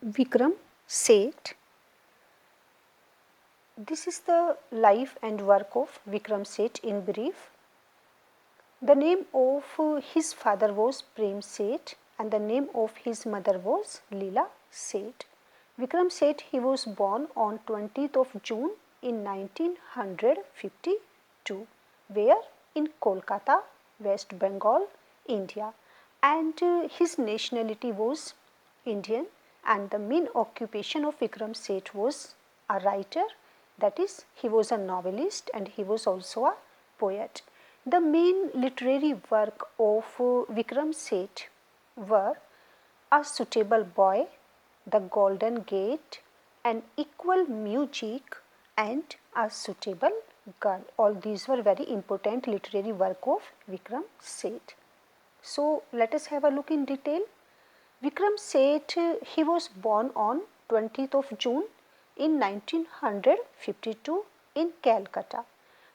Vikram Seth. This is the life and work of Vikram Seth in brief. The name of his father was Prem Seth and the name of his mother was Leela Seth. Vikram Seth, he was born on 20th of June in 1952. Where? In Kolkata, West Bengal, India. And his nationality was Indian, and the main occupation of Vikram Seth was a writer, that is, he was a novelist and he was also a poet. The main literary work of Vikram Seth were A Suitable Boy, The Golden Gate, An Equal Music and A Suitable Girl. All these were very important literary work of Vikram Seth. So let us have a look in detail. Vikram Seth, he was born on 20th of June in 1952 in Calcutta,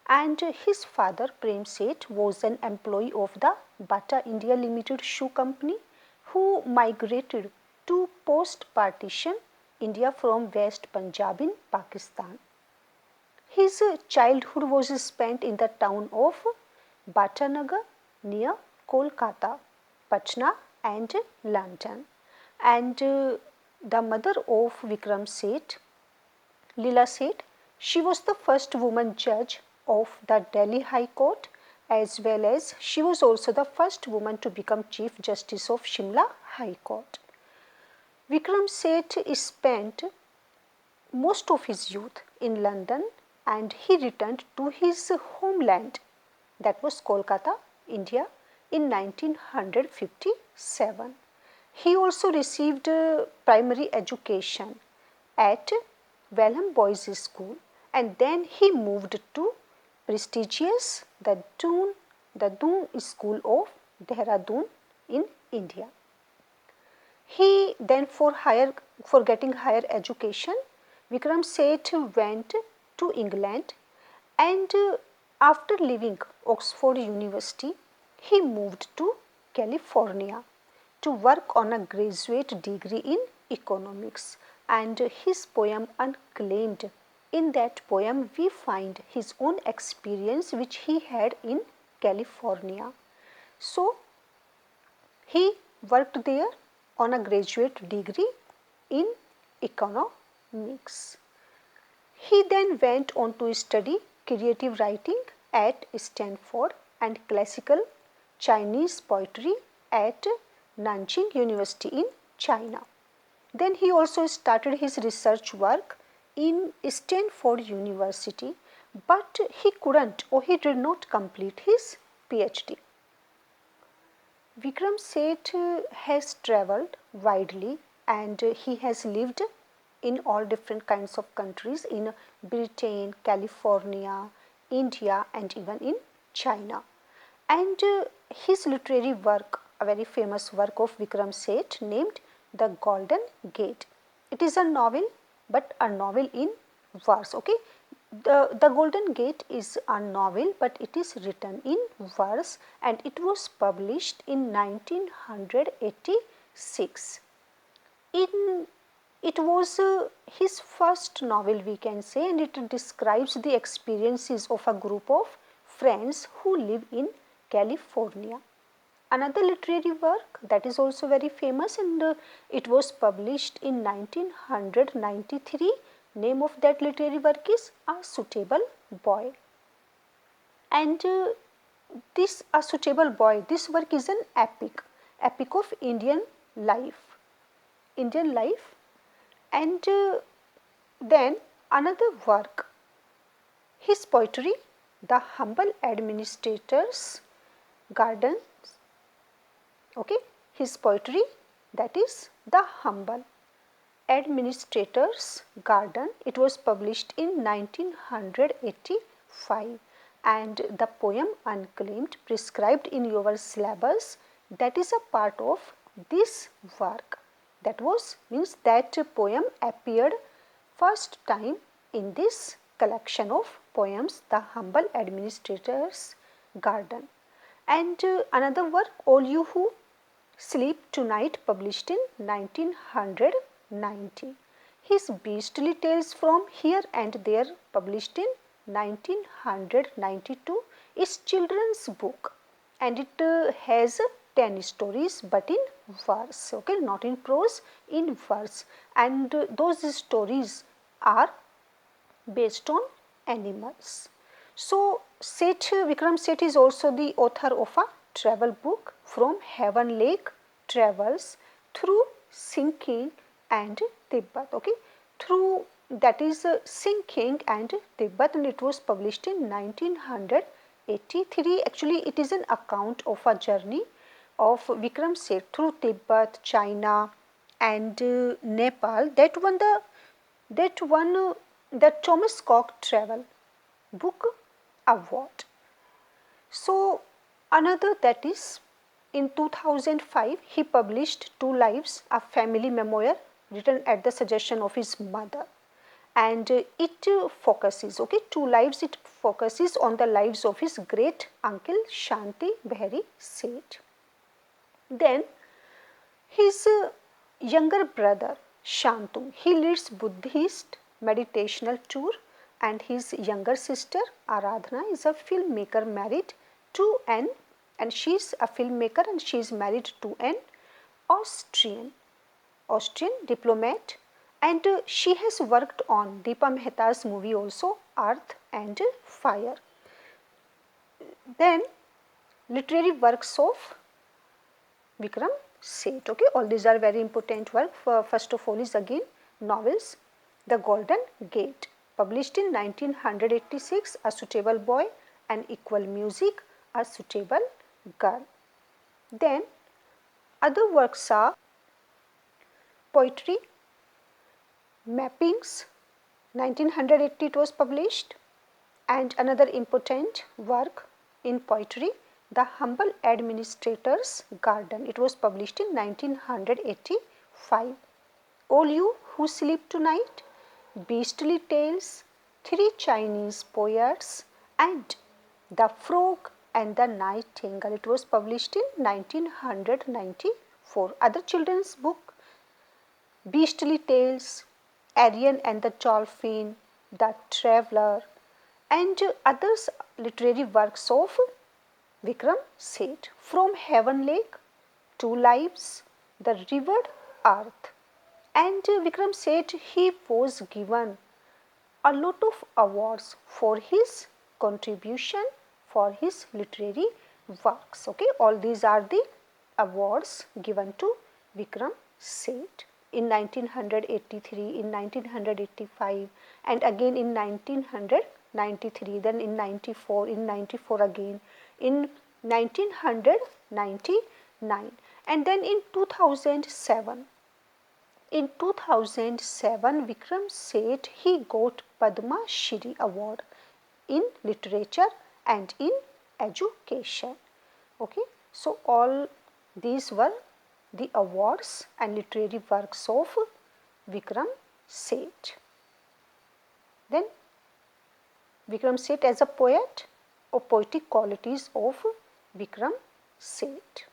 and his father Prem Seth was an employee of the Bata India Limited Shoe Company who migrated to post-partition India from West Punjab in Pakistan. His childhood was spent in the town of Batanagar near Kolkata, Patna and London. And the mother of Vikram Seth, Leela Seth, she was the first woman judge of the Delhi High Court, as well as she was also the first woman to become Chief Justice of Shimla High Court. Vikram Seth spent most of his youth in London and he returned to his homeland, that was Kolkata, India, in 1957. He also received primary education at Welham Boys School and then he moved to prestigious the Doon School of Dehradun in India. He then for getting higher education, Vikram Seth went to England and after leaving Oxford University, he moved to California to work on a graduate degree in economics, and his poem Unclaimed, in that poem we find his own experience which he had in California. So he worked there on a graduate degree in economics. He then went on to study creative writing at Stanford and classical Chinese poetry at Nanjing University in China. Then he also started his research work in Stanford University, but he did not complete his PhD. Vikram Seth has travelled widely and he has lived in all different kinds of countries in Britain, California, India and even in China. And his literary work, a very famous work of Vikram Seth named The Golden Gate. It is a novel, but a novel in verse, okay. The Golden Gate is a novel, but it is written in verse and it was published in 1986. It was his first novel, we can say, and it describes the experiences of a group of friends who live in California. Another literary work that is also very famous and it was published in 1993. Name of that literary work is A Suitable Boy. And this A Suitable Boy, this work is an epic of Indian life. And then another work, his poetry, The Humble Administrator's Garden. Okay, his poetry, that is The Humble Administrator's Garden. It was published in 1985 and the poem Unclaimed, prescribed in your syllabus, that is a part of this work. That poem appeared first time in this collection of poems, The Humble Administrator's Garden. And another work, All You Who Sleep Tonight, published in 1900 1990. His Beastly Tales from Here and There, published in 1992, is children's book, and it has 10 stories but in verse, okay, not in prose, in verse, and those stories are based on animals. So, Vikram Seth is also the author of a travel book, From Heaven Lake Travels Through Sinking and Tibet, okay, through, that is Sinking and Tibet, and it was published in 1983. Actually, it is an account of a journey of Vikram Seth through Tibet, China and Nepal, that won the Thomas Cook Travel Book Award. So, another, that is in 2005 he published Two Lives, a family memoir written at the suggestion of his mother, and it focuses, okay, Two Lives, it focuses on the lives of his great uncle Shanti Behari Seth. Then his younger brother Shantu, he leads Buddhist meditational tour, and his younger sister Aradhana is a filmmaker married to an, and she is a filmmaker and she is married to an Austrian diplomat, and she has worked on Deepa Mehta's movie also, Earth and Fire. Then literary works of Vikram Seth, okay, all these are very important work. First of all is again novels, The Golden Gate, published in 1986, A Suitable Boy and Equal Music, A Suitable Girl. Then other works are poetry, Mappings, 1980 it was published, and another important work in poetry, The Humble Administrator's Garden, it was published in 1985. All You Who Sleep Tonight, Beastly Tales, Three Chinese Poets, and The Frog and the Nightingale, it was published in 1994. Other children's book, Beastly Tales, Arion and the Dolphin, The Traveller, and others literary works of Vikram Seth, From Heaven Lake, Two Lives, The Rivered Earth. And Vikram Seth, he was given a lot of awards for his contribution, for his literary works, okay. All these are the awards given to Vikram Seth in 1983, in 1985, and again in 1993, then in 94, in 94 again, in 1999, and then in 2007. In 2007, Vikram Seth, he got Padma Shri Award in literature and in education, okay. So, all these were the awards and literary works of Vikram Seth. Then Vikram Seth as a poet, or poetic qualities of Vikram Seth.